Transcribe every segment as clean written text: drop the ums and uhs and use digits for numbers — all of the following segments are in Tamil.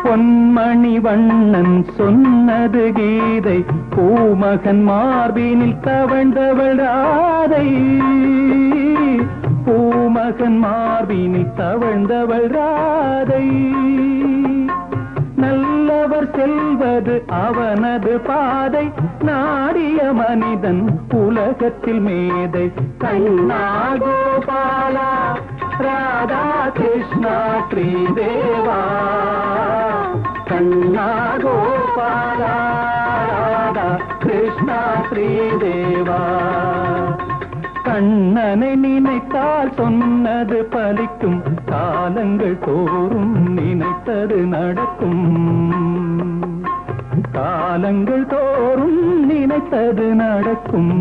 பொன்மணி வண்ணன் சொன்னது கீதை, பூமகன் மார்பினில் தவழ்ந்தவள் ராதை. பூமகன் மார்பினில் தவழ்ந்தவள் ராதை. நல்லவர் செல்வது அவனது பாதை, நாடிய மனிதன் உலகத்தில் மேதை. கண்ணா கோபாலா ராதா கிருஷ்ணா ஸ்ரீதேவா. கண்ணா கோபாலா ராதா கிருஷ்ணா ஸ்ரீதேவா. கண்ணனை நினைத்தால் சொன்னது பலிக்கும், காலங்கள் தோறும் நினைத்தது நடக்கும். காலங்கள் தோறும் நினைத்தது நடக்கும்.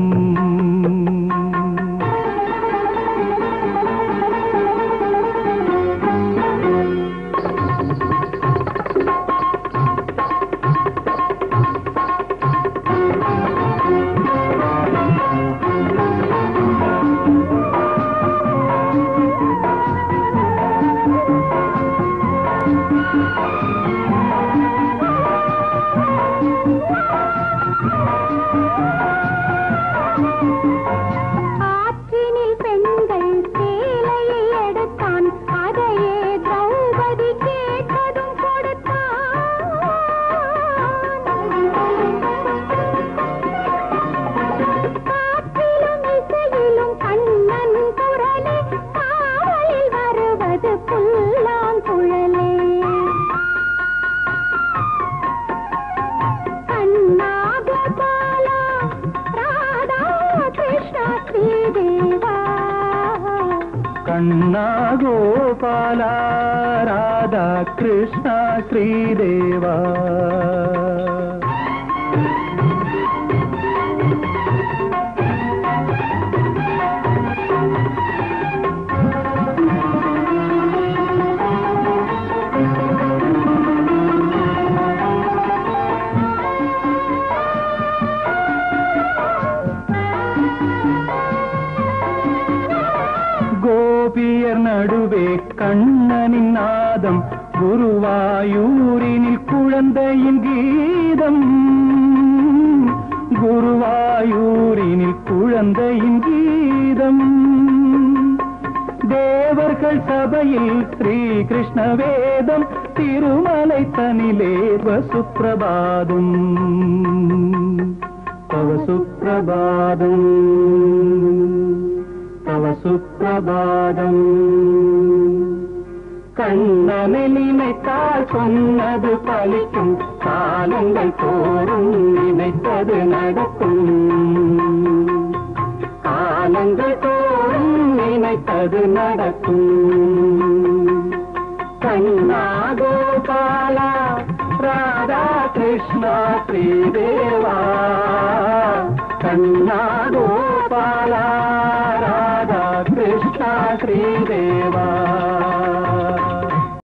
ஆற்றினில் பெண்கள் சேலையை எடுத்தான், அதையே திரௌபதி கேட்டதும் கொடுத்தான். காற்றிலும் இசையிலும் கண்ணன் குரலே, காவலில் வருவது புல்லாங்குழலே. கண்ணா கோபாலா ராதா கிருஷ்ணா ஸ்ரீதேவா. கண்ணா கோபாலா ராதா கிருஷ்ணா ஸ்ரீதேவா. கோபியர் நடுவே கண்ணனின் நாதம், குருவாயூரினில் குழந்தையின் கீதம். குருவாயூரினில் குழந்தையின் கீதம். தேவர்கள் சபையில் ஸ்ரீ கிருஷ்ண வேதம், திருமலை தனிலே வசுப்பிரபாதம். தவ சுப்பிரபாதம் தவ சுப்பிரபாதம். கண்ணனை நினைத்தால் சொன்னது பலிக்கும், காலங்கள் தோறும் நினைத்தது நடக்கும். காலங்கள் தோறும் நினைத்தது நடக்கும். கண்ணா கோபாலா ராதா கிருஷ்ணா ஸ்ரீதேவா. கண்ணா கோபாலா ராதா கிருஷ்ணா ஸ்ரீதேவா.